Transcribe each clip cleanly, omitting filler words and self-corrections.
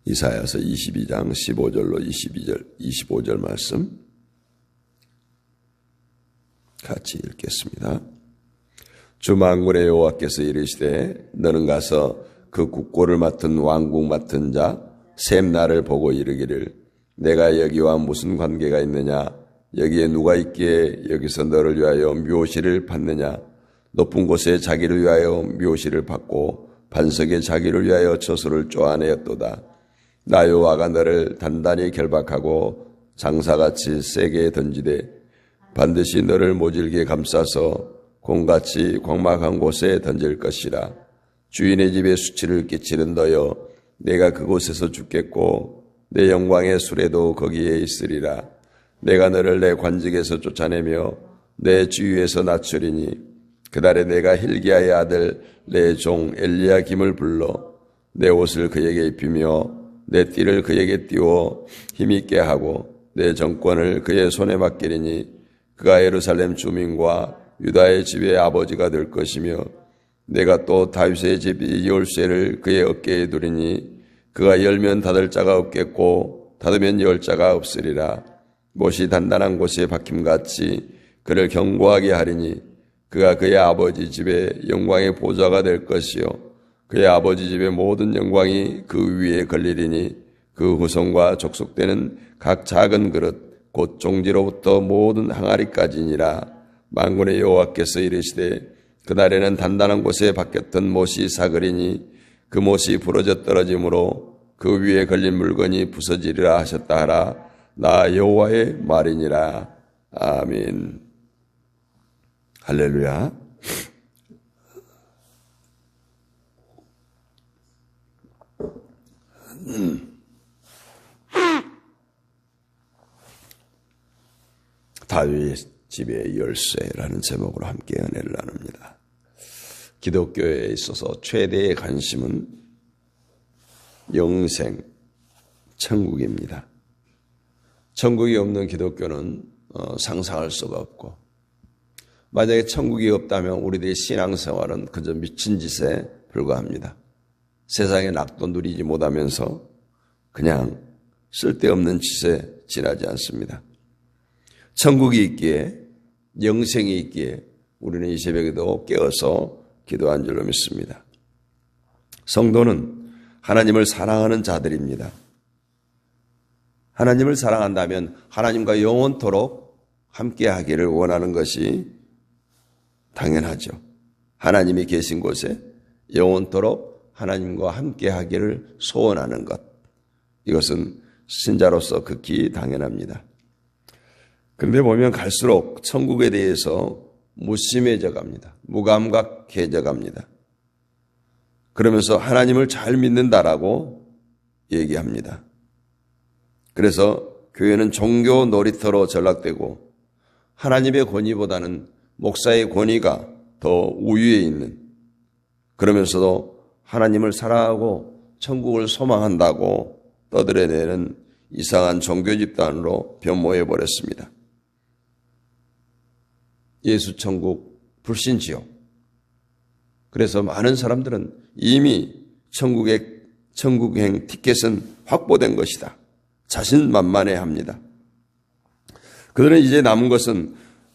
이사야서 22장 15절로 25절 말씀 같이 읽겠습니다. 주 만군의 여호와께서 이르시되 너는 가서 그 국고를 맡은 왕국 맡은 자 셈나를 보고 이르기를 내가 여기와 무슨 관계가 있느냐 여기에 누가 있기에 여기서 너를 위하여 묘시를 받느냐 높은 곳에 자기를 위하여 묘시를 받고 반석에 자기를 위하여 처소를 쪼아내었도다. 나 여호와가 너를 단단히 결박하고 장사같이 세게 던지되 반드시 너를 모질게 감싸서 곰같이 광막한 곳에 던질 것이라. 주인의 집에 수치를 끼치는 너여 내가 그곳에서 죽겠고 내 영광의 수레도 거기에 있으리라. 내가 너를 내 관직에서 쫓아내며 내 주위에서 낮추리니 그날에 내가 hil기야의 아들 내 종 엘리야김을 불러 내 옷을 그에게 입히며 내 띠를 그에게 띄워 힘있게 하고 내 정권을 그의 손에 맡기리니 그가 예루살렘 주민과 유다의 집의 아버지가 될 것이며 내가 또 다윗의 집 열쇠를 그의 어깨에 두리니 그가 열면 닫을 자가 없겠고 닫으면 열 자가 없으리라. 못이 단단한 곳에 박힘같이 그를 견고하게 하리니 그가 그의 아버지 집의 영광의 보좌가 될 것이요 그의 아버지 집의 모든 영광이 그 위에 걸리리니 그 후손과 족속되는 각 작은 그릇 곧 종지로부터 모든 항아리까지니라. 만군의 여호와께서 이르시되 그날에는 단단한 곳에 박혔던 못이 사그리니 그 못이 부러져 떨어지므로 그 위에 걸린 물건이 부서지리라 하셨다 하라. 나 여호와의 말이니라. 아멘. 할렐루야. 다윗 집의 열쇠라는 제목으로 함께 은혜를 나눕니다. 기독교에 있어서 최대의 관심은 영생, 천국입니다. 천국이 없는 기독교는 상상할 수가 없고 만약에 천국이 없다면 우리들의 신앙생활은 그저 미친 짓에 불과합니다. 세상의 낙도 누리지 못하면서 그냥 쓸데없는 짓에 지나지 않습니다. 천국이 있기에 영생이 있기에 우리는 이 새벽에도 깨어서 기도한 줄로 믿습니다. 성도는 하나님을 사랑하는 자들입니다. 하나님을 사랑한다면 하나님과 영원토록 함께하기를 원하는 것이 당연하죠. 하나님이 계신 곳에 영원토록 하나님과 함께하기를 소원하는 것, 이것은 신자로서 극히 당연합니다. 그런데 보면 갈수록 천국에 대해서 무심해져 갑니다. 무감각해져 갑니다. 그러면서 하나님을 잘 믿는다라고 얘기합니다. 그래서 교회는 종교 놀이터로 전락되고 하나님의 권위보다는 목사의 권위가 더 우위에 있는, 그러면서도 하나님을 사랑하고 천국을 소망한다고 떠들어내는 이상한 종교 집단으로 변모해 버렸습니다. 예수 천국, 불신 지옥. 그래서 많은 사람들은 이미 천국행 티켓은 확보된 것이다. 자신만만해합니다. 그들은 이제 남은 것은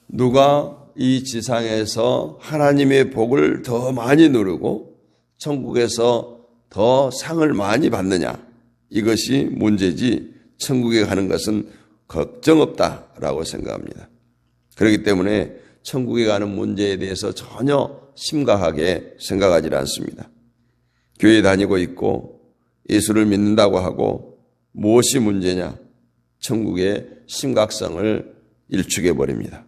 누가 이 지상에서 하나님의 복을 더 많이 누르고 천국에서 더 상을 많이 받느냐, 이것이 문제지 천국에 가는 것은 걱정 없다라고 생각합니다. 그렇기 때문에 천국에 가는 문제에 대해서 전혀 심각하게 생각하지 않습니다. 교회 다니고 있고 예수를 믿는다고 하고 무엇이 문제냐? 천국의 심각성을 일축해 버립니다.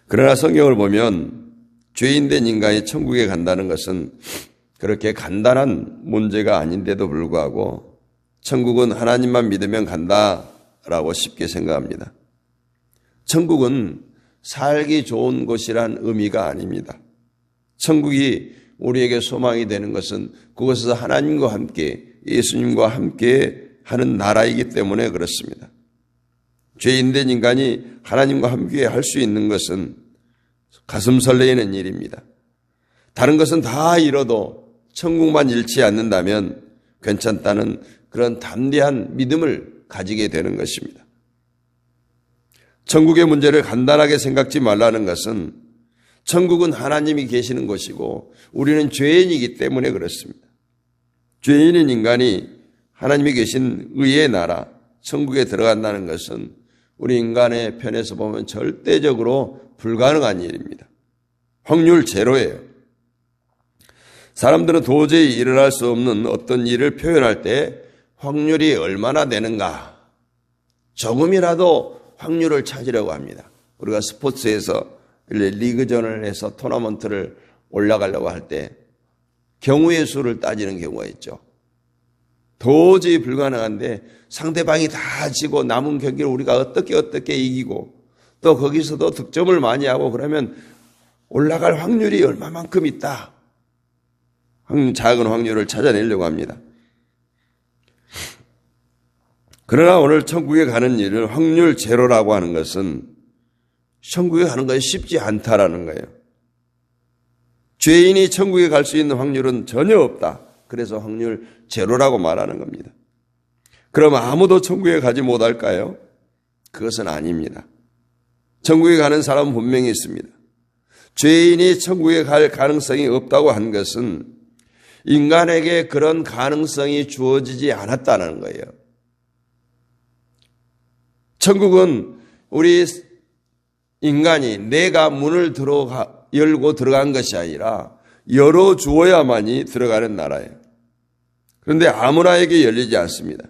그러나 성경을 보면 죄인된 인간이 천국에 간다는 것은 그렇게 간단한 문제가 아닌데도 불구하고 천국은 하나님만 믿으면 간다라고 쉽게 생각합니다. 천국은 살기 좋은 곳이란 의미가 아닙니다. 천국이 우리에게 소망이 되는 것은 그곳에서 하나님과 함께, 예수님과 함께 하는 나라이기 때문에 그렇습니다. 죄인된 인간이 하나님과 함께 할 수 있는 것은 가슴 설레이는 일입니다. 다른 것은 다 잃어도 천국만 잃지 않는다면 괜찮다는 그런 담대한 믿음을 가지게 되는 것입니다. 천국의 문제를 간단하게 생각지 말라는 것은 천국은 하나님이 계시는 곳이고 우리는 죄인이기 때문에 그렇습니다. 죄인인 인간이 하나님이 계신 의의 나라, 천국에 들어간다는 것은 우리 인간의 편에서 보면 절대적으로 불가능한 일입니다. 확률 제로예요. 사람들은 도저히 일어날 수 없는 어떤 일을 표현할 때 확률이 얼마나 되는가, 조금이라도 확률을 찾으려고 합니다. 우리가 스포츠에서 리그전을 해서 토너먼트를 올라가려고 할 때 경우의 수를 따지는 경우가 있죠. 도저히 불가능한데 상대방이 다 지고 남은 경기를 우리가 어떻게 이기고 또 거기서도 득점을 많이 하고 그러면 올라갈 확률이 얼마만큼 있다. 작은 확률을 찾아내려고 합니다. 그러나 오늘 천국에 가는 일을 확률 제로라고 하는 것은 천국에 가는 것이 쉽지 않다라는 거예요. 죄인이 천국에 갈 수 있는 확률은 전혀 없다. 그래서 확률 제로라고 말하는 겁니다. 그럼 아무도 천국에 가지 못할까요? 그것은 아닙니다. 천국에 가는 사람은 분명히 있습니다. 죄인이 천국에 갈 가능성이 없다고 한 것은 인간에게 그런 가능성이 주어지지 않았다는 거예요. 천국은 우리 인간이 내가 문을 열고 들어간 것이 아니라 열어주어야만이 들어가는 나라예요. 그런데 아무나에게 열리지 않습니다.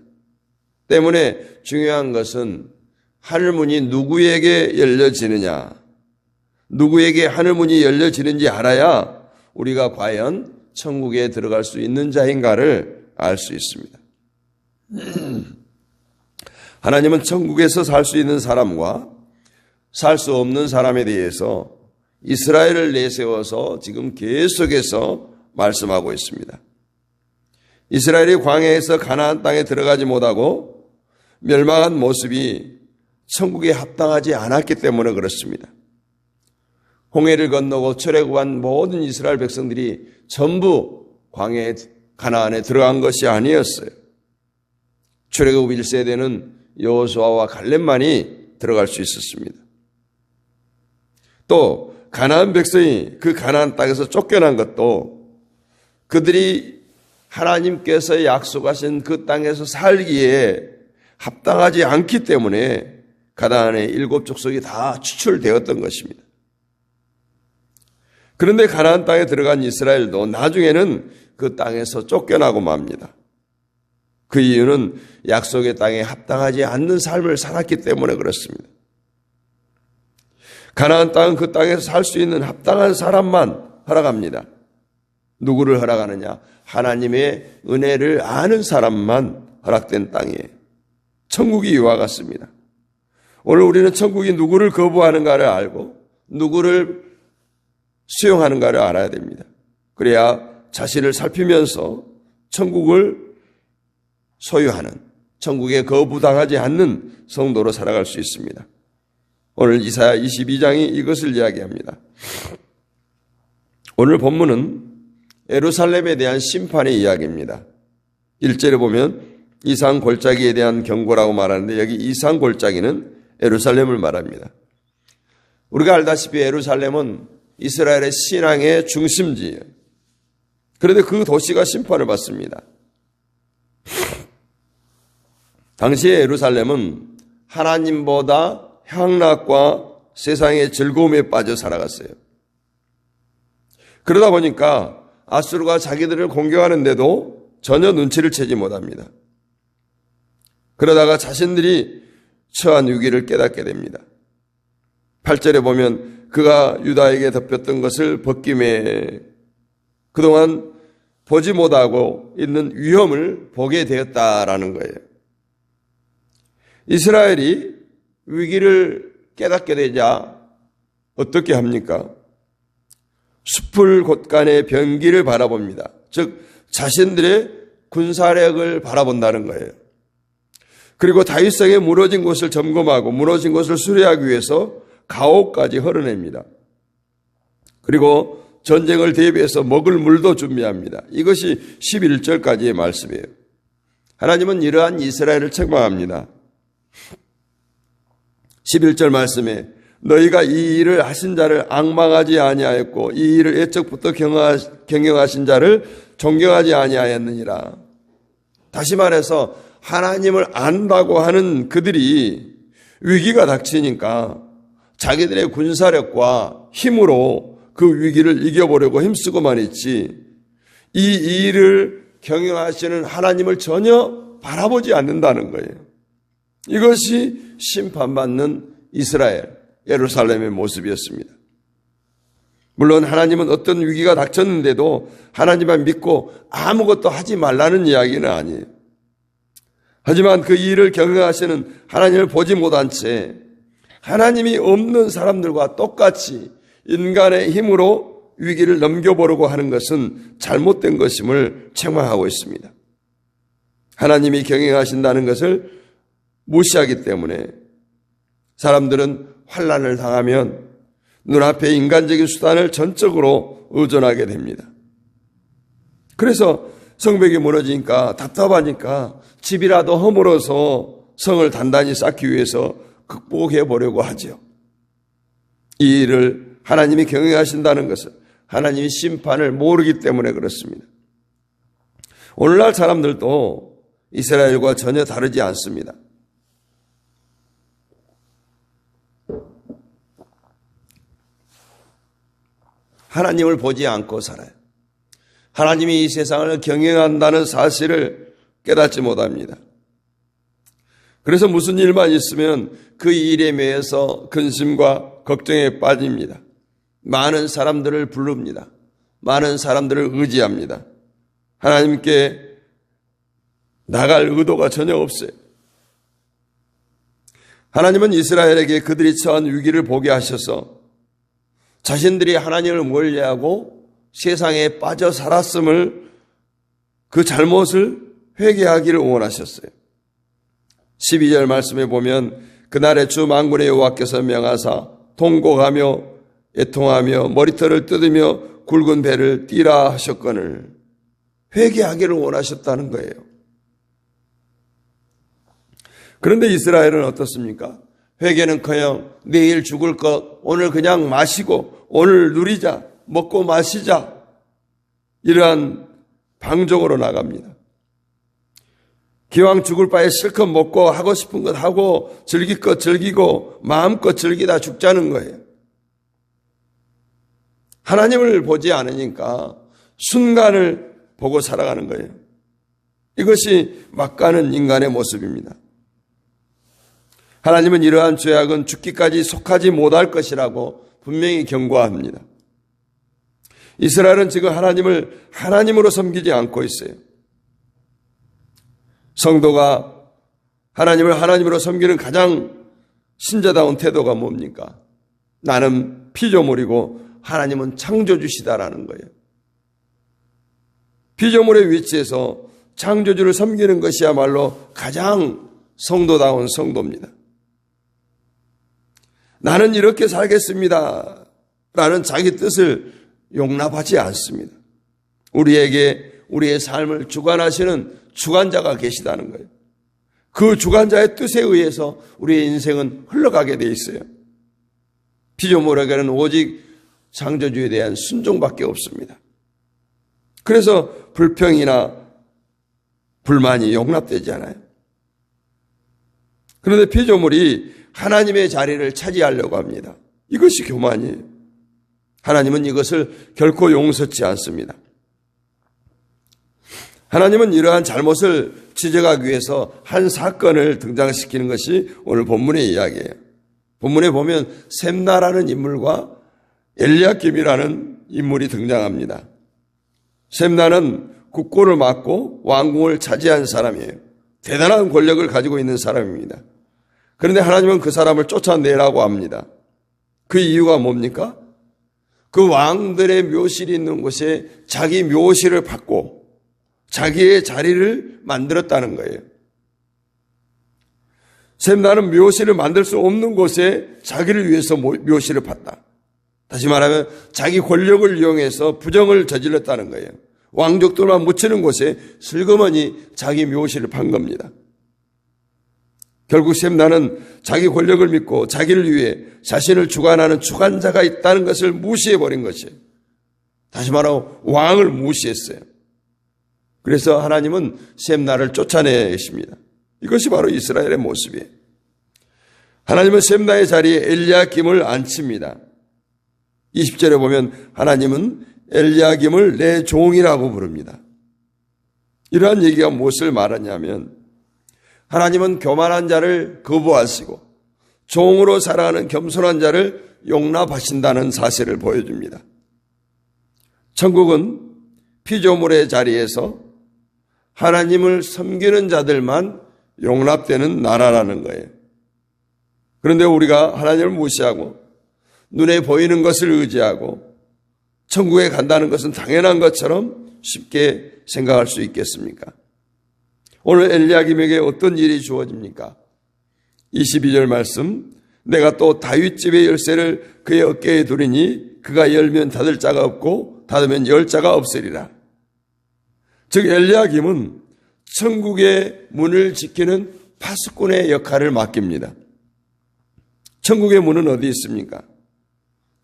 때문에 중요한 것은 하늘문이 누구에게 열려지느냐, 누구에게 하늘문이 열려지는지 알아야 우리가 과연 천국에 들어갈 수 있는 자인가를 알 수 있습니다. 하나님은 천국에서 살 수 있는 사람과 살 수 없는 사람에 대해서 이스라엘을 내세워서 지금 계속해서 말씀하고 있습니다. 이스라엘이 광야에서 가나안 땅에 들어가지 못하고 멸망한 모습이 천국에 합당하지 않았기 때문에 그렇습니다. 홍해를 건너고 출애굽한 모든 이스라엘 백성들이 전부 광야에 가나안에 들어간 것이 아니었어요. 출애굽 1세대는 여호수아와 갈렙만이 들어갈 수 있었습니다. 또 가나안 백성이 그 가나안 땅에서 쫓겨난 것도 그들이 하나님께서 약속하신 그 땅에서 살기에 합당하지 않기 때문에 가나안의 7 족속이 다 추출되었던 것입니다. 그런데 가나안 땅에 들어간 이스라엘도 나중에는 그 땅에서 쫓겨나고 맙니다. 그 이유는 약속의 땅에 합당하지 않는 삶을 살았기 때문에 그렇습니다. 가나안 땅은 그 땅에서 살 수 있는 합당한 사람만 허락합니다. 누구를 허락하느냐? 하나님의 은혜를 아는 사람만 허락된 땅이에요. 천국이 이와 같습니다. 오늘 우리는 천국이 누구를 거부하는가를 알고 누구를 수용하는가를 알아야 됩니다. 그래야 자신을 살피면서 천국을 소유하는, 천국에 거부당하지 않는 성도로 살아갈 수 있습니다. 오늘 이사야 22장이 이것을 이야기합니다. 오늘 본문은 예루살렘에 대한 심판의 이야기입니다. 1절에 보면 이상 골짜기에 대한 경고라고 말하는데 여기 이상 골짜기는 예루살렘을 말합니다. 우리가 알다시피 예루살렘은 이스라엘의 신앙의 중심지예요. 그런데 그 도시가 심판을 받습니다. 당시의 예루살렘은 하나님보다 향락과 세상의 즐거움에 빠져 살아갔어요. 그러다 보니까 아수르가 자기들을 공격하는데도 전혀 눈치를 채지 못합니다. 그러다가 자신들이 처한 위기를 깨닫게 됩니다. 8절에 보면 그가 유다에게 덮였던 것을 벗김에 그동안 보지 못하고 있는 위험을 보게 되었다라는 거예요. 이스라엘이 위기를 깨닫게 되자 어떻게 합니까? 숲을 곳간의 병기를 바라봅니다. 즉 자신들의 군사력을 바라본다는 거예요. 그리고 다윗성에 무너진 곳을 점검하고 무너진 곳을 수리하기 위해서 가옥까지 헐어냅니다. 그리고 전쟁을 대비해서 먹을 물도 준비합니다. 이것이 11절까지의 말씀이에요. 하나님은 이러한 이스라엘을 책망합니다. 11절 말씀에 너희가 이 일을 하신 자를 앙망하지 아니하였고 이 일을 애적부터 경영하신 자를 존경하지 아니하였느니라. 다시 말해서 하나님을 안다고 하는 그들이 위기가 닥치니까 자기들의 군사력과 힘으로 그 위기를 이겨보려고 힘쓰고만 있지 이 일을 경영하시는 하나님을 전혀 바라보지 않는다는 거예요. 이것이 심판받는 이스라엘, 예루살렘의 모습이었습니다. 물론 하나님은 어떤 위기가 닥쳤는데도 하나님만 믿고 아무것도 하지 말라는 이야기는 아니에요. 하지만 그 일을 경영하시는 하나님을 보지 못한 채 하나님이 없는 사람들과 똑같이 인간의 힘으로 위기를 넘겨보려고 하는 것은 잘못된 것임을 책망하고 있습니다. 하나님이 경영하신다는 것을 무시하기 때문에 사람들은 환난을 당하면 눈앞에 인간적인 수단을 전적으로 의존하게 됩니다. 그래서 성벽이 무너지니까 답답하니까 집이라도 허물어서 성을 단단히 쌓기 위해서 극복해 보려고 하죠. 이 일을 하나님이 경영하신다는 것은 하나님이 심판을 모르기 때문에 그렇습니다. 오늘날 사람들도 이스라엘과 전혀 다르지 않습니다. 하나님을 보지 않고 살아요. 하나님이 이 세상을 경영한다는 사실을 깨닫지 못합니다. 그래서 무슨 일만 있으면 그 일에 매여서 근심과 걱정에 빠집니다. 많은 사람들을 부릅니다. 많은 사람들을 의지합니다. 하나님께 나갈 의도가 전혀 없어요. 하나님은 이스라엘에게 그들이 처한 위기를 보게 하셔서 자신들이 하나님을 멀리하고 세상에 빠져 살았음을 그 잘못을 회개하기를 원하셨어요. 12절 말씀에 보면 그날에 주 만군의 여호와께서 명하사 통곡하며 애통하며 머리털을 뜯으며 굵은 배를 띠라 하셨거늘 회개하기를 원하셨다는 거예요. 그런데 이스라엘은 어떻습니까? 회개는커녕 내일 죽을 것 오늘 그냥 마시고 오늘 누리자 먹고 마시자 이러한 방종으로 나갑니다. 기왕 죽을 바에 실컷 먹고 하고 싶은 것 하고 즐길 것 즐기고 마음껏 즐기다 죽자는 거예요. 하나님을 보지 않으니까 순간을 보고 살아가는 거예요. 이것이 막가는 인간의 모습입니다. 하나님은 이러한 죄악은 죽기까지 속하지 못할 것이라고 분명히 경고합니다. 이스라엘은 지금 하나님을 하나님으로 섬기지 않고 있어요. 성도가 하나님을 하나님으로 섬기는 가장 신자다운 태도가 뭡니까? 나는 피조물이고 하나님은 창조주시다라는 거예요. 피조물의 위치에서 창조주를 섬기는 것이야말로 가장 성도다운 성도입니다. 나는 이렇게 살겠습니다 라는 자기 뜻을 용납하지 않습니다. 우리에게 우리의 삶을 주관하시는 주관자가 계시다는 거예요. 그 주관자의 뜻에 의해서 우리의 인생은 흘러가게 돼 있어요. 피조물에게는 오직 창조주에 대한 순종밖에 없습니다. 그래서 불평이나 불만이 용납되지 않아요. 그런데 피조물이 하나님의 자리를 차지하려고 합니다. 이것이 교만이에요. 하나님은 이것을 결코 용서치 않습니다. 하나님은 이러한 잘못을 지적하기 위해서 한 사건을 등장시키는 것이 오늘 본문의 이야기예요. 본문에 보면 셈나라는 인물과 엘리야김이라는 인물이 등장합니다. 셈나는 국고를 맡고 왕궁을 차지한 사람이에요. 대단한 권력을 가지고 있는 사람입니다. 그런데 하나님은 그 사람을 쫓아내라고 합니다. 그 이유가 뭡니까? 그 왕들의 묘실이 있는 곳에 자기 묘실을 받고 자기의 자리를 만들었다는 거예요. 셈나는 묘실을 만들 수 없는 곳에 자기를 위해서 묘실을 팠다. 다시 말하면 자기 권력을 이용해서 부정을 저질렀다는 거예요. 왕족들만 묻히는 곳에 슬그머니 자기 묘실을 판 겁니다. 결국 셈나는 자기 권력을 믿고 자기를 위해 자신을 주관하는 주관자가 있다는 것을 무시해버린 것이에요. 다시 말하면 왕을 무시했어요. 그래서 하나님은 셈나를 쫓아내십니다. 이것이 바로 이스라엘의 모습이에요. 하나님은 셈나의 자리에 엘리야김을 앉힙니다. 20절에 보면 하나님은 엘리야김을 내 종이라고 부릅니다. 이러한 얘기가 무엇을 말하냐면 하나님은 교만한 자를 거부하시고 종으로 살아가는 겸손한 자를 용납하신다는 사실을 보여줍니다. 천국은 피조물의 자리에서 하나님을 섬기는 자들만 용납되는 나라라는 거예요. 그런데 우리가 하나님을 무시하고 눈에 보이는 것을 의지하고 천국에 간다는 것은 당연한 것처럼 쉽게 생각할 수 있겠습니까? 오늘 엘리야김에게 어떤 일이 주어집니까? 22절 말씀, 내가 또 다윗 집의 열쇠를 그의 어깨에 두리니 그가 열면 닫을 자가 없고 닫으면 열 자가 없으리라. 즉 엘리야김은 천국의 문을 지키는 파수꾼의 역할을 맡깁니다. 천국의 문은 어디 있습니까?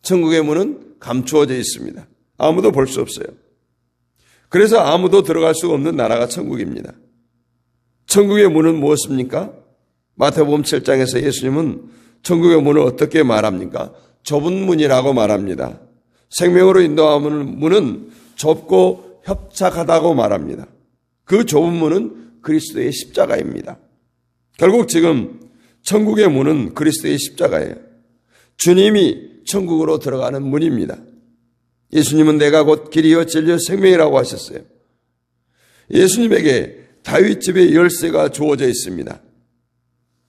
천국의 문은 감추어져 있습니다. 아무도 볼 수 없어요. 그래서 아무도 들어갈 수 없는 나라가 천국입니다. 천국의 문은 무엇입니까? 마태복음 7장에서 예수님은 천국의 문을 어떻게 말합니까? 좁은 문이라고 말합니다. 생명으로 인도하는 문은 좁고 협착하다고 말합니다. 그 좁은 문은 그리스도의 십자가입니다. 결국 지금 천국의 문은 그리스도의 십자가예요. 주님이 천국으로 들어가는 문입니다. 예수님은 내가 곧 길이요 진리요 생명이라고 하셨어요. 예수님에게 다윗 집의 열쇠가 주어져 있습니다.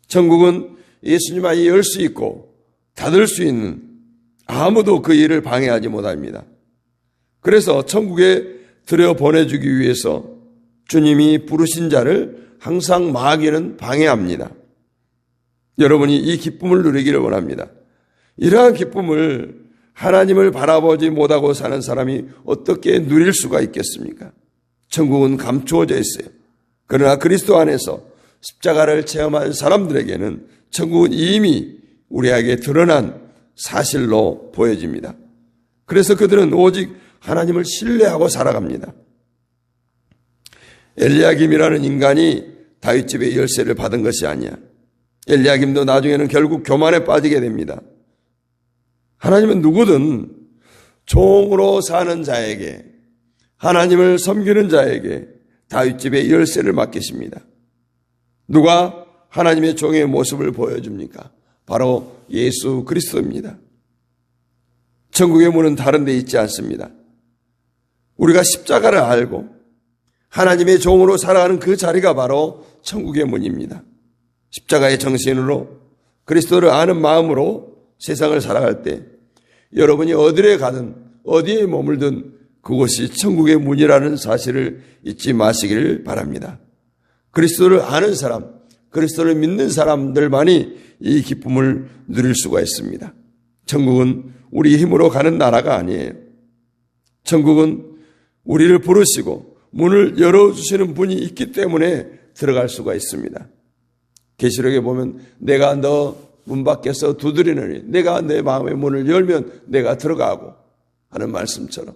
천국은 예수님만이 열 수 있고 닫을 수 있는 아무도 그 일을 방해하지 못합니다. 그래서 천국에 들여보내주기 위해서 주님이 부르신 자를 항상 마귀는 방해합니다. 여러분이 이 기쁨을 누리기를 원합니다. 이러한 기쁨을 하나님을 바라보지 못하고 사는 사람이 어떻게 누릴 수가 있겠습니까? 천국은 감추어져 있어요. 그러나 그리스도 안에서 십자가를 체험한 사람들에게는 천국은 이미 우리에게 드러난 사실로 보여집니다. 그래서 그들은 오직 하나님을 신뢰하고 살아갑니다. 엘리야김이라는 인간이 다윗 집의 열쇠를 받은 것이 아니야. 엘리야김도 나중에는 결국 교만에 빠지게 됩니다. 하나님은 누구든 종으로 사는 자에게, 하나님을 섬기는 자에게 다윗 집의 열쇠를 맡기십니다. 누가 하나님의 종의 모습을 보여줍니까? 바로 예수 그리스도입니다. 천국의 문은 다른 데 있지 않습니다. 우리가 십자가를 알고 하나님의 종으로 살아가는 그 자리가 바로 천국의 문입니다. 십자가의 정신으로 그리스도를 아는 마음으로 세상을 살아갈 때 여러분이 어디에 가든 어디에 머물든 그곳이 천국의 문이라는 사실을 잊지 마시기를 바랍니다. 그리스도를 아는 사람, 그리스도를 믿는 사람들만이 이 기쁨을 누릴 수가 있습니다. 천국은 우리 힘으로 가는 나라가 아니에요. 천국은 우리를 부르시고 문을 열어주시는 분이 있기 때문에 들어갈 수가 있습니다. 계시록에 보면 내가 너 문 밖에서 두드리느니 내가 내 마음의 문을 열면 내가 들어가고 하는 말씀처럼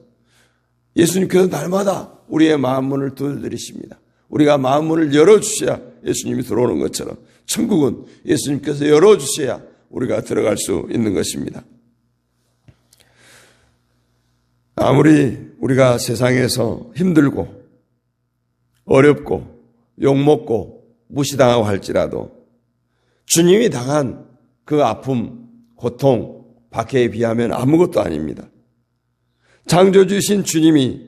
예수님께서 날마다 우리의 마음 문을 두드리십니다. 우리가 마음 문을 열어주셔야 예수님이 들어오는 것처럼 천국은 예수님께서 열어주셔야 우리가 들어갈 수 있는 것입니다. 아무리 우리가 세상에서 힘들고 어렵고 욕먹고 무시당하고 할지라도 주님이 당한 그 아픔, 고통, 박해에 비하면 아무것도 아닙니다. 창조주신 주님이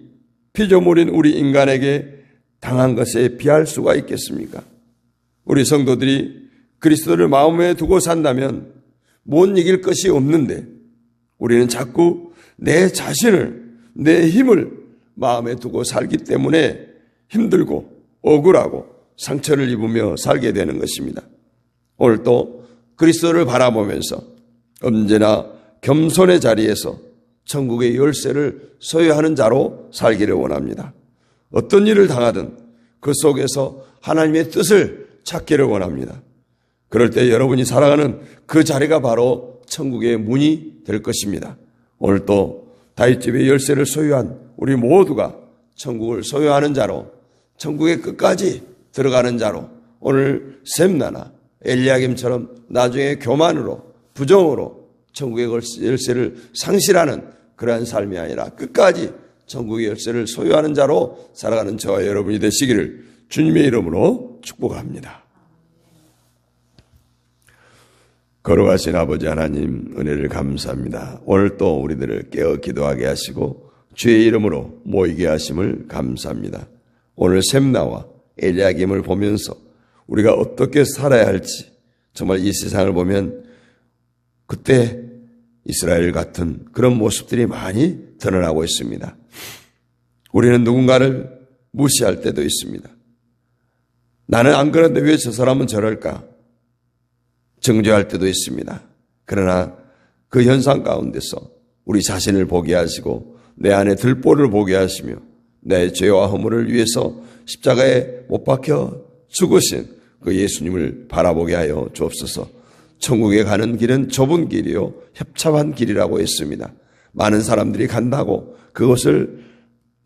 피조물인 우리 인간에게 당한 것에 비할 수가 있겠습니까? 우리 성도들이 그리스도를 마음에 두고 산다면 못 이길 것이 없는데 우리는 자꾸 내 자신을, 내 힘을 마음에 두고 살기 때문에 힘들고 억울하고 상처를 입으며 살게 되는 것입니다. 오늘 또 그리스도를 바라보면서 언제나 겸손의 자리에서 천국의 열쇠를 소유하는 자로 살기를 원합니다. 어떤 일을 당하든 그 속에서 하나님의 뜻을 찾기를 원합니다. 그럴 때 여러분이 살아가는 그 자리가 바로 천국의 문이 될 것입니다. 오늘 또 다윗집의 열쇠를 소유한 우리 모두가 천국을 소유하는 자로, 천국의 끝까지 들어가는 자로, 오늘 셈나나 엘리야김처럼 나중에 교만으로 부정으로 천국의 열쇠를 상실하는 그러한 삶이 아니라 끝까지 천국의 열쇠를 소유하는 자로 살아가는 저와 여러분이 되시기를 주님의 이름으로 축복합니다. 거룩하신 아버지 하나님, 은혜를 감사합니다. 오늘 또 우리들을 깨어 기도하게 하시고 주의 이름으로 모이게 하심을 감사합니다. 오늘 셈나와 엘리야김을 보면서 우리가 어떻게 살아야 할지, 정말 이 세상을 보면 그때 이스라엘 같은 그런 모습들이 많이 드러나고 있습니다. 우리는 누군가를 무시할 때도 있습니다. 나는 안 그런데 왜 저 사람은 저럴까? 정죄할 때도 있습니다. 그러나 그 현상 가운데서 우리 자신을 보게 하시고 내 안에 들보를 보게 하시며 내 죄와 허물을 위해서 십자가에 못 박혀 죽으신 그 예수님을 바라보게 하여 주옵소서. 천국에 가는 길은 좁은 길이요 협착한 길이라고 했습니다. 많은 사람들이 간다고 그것을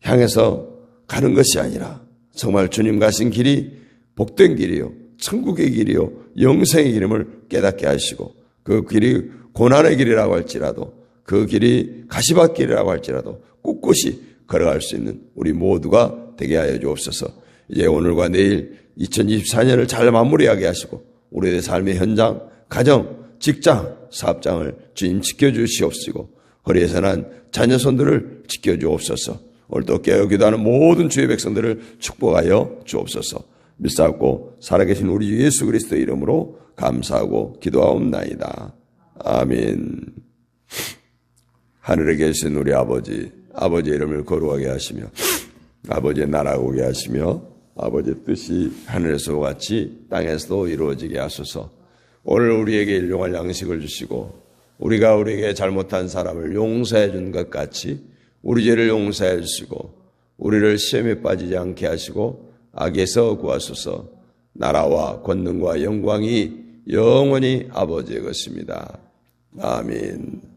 향해서 가는 것이 아니라 정말 주님 가신 길이 복된 길이요 천국의 길이요 영생의 길임을 깨닫게 하시고 그 길이 고난의 길이라고 할지라도 그 길이 가시밭길이라고 할지라도 꿋꿋이 걸어갈 수 있는 우리 모두가 되게 하여 주옵소서. 이제 오늘과 내일 2024년을 잘 마무리하게 하시고 우리의 삶의 현장, 가정, 직장, 사업장을 주님 지켜주시옵시고 허리에서 난 자녀 손들을 지켜주옵소서. 오늘도 깨어 기도하는 모든 주의 백성들을 축복하여 주옵소서. 믿사옵고 살아계신 우리 주 예수 그리스도의 이름으로 감사하고 기도하옵나이다. 아멘. 하늘에 계신 우리 아버지의 이름을 거룩하게 하시며 아버지의 나라가 오게 하시며 아버지의 뜻이 하늘에서 같이 땅에서도 이루어지게 하소서. 오늘 우리에게 일용할 양식을 주시고 우리가 우리에게 잘못한 사람을 용서해 준 것 같이 우리 죄를 용서해 주시고 우리를 시험에 빠지지 않게 하시고 악에서 구하소서. 나라와 권능과 영광이 영원히 아버지의 것입니다. 아멘.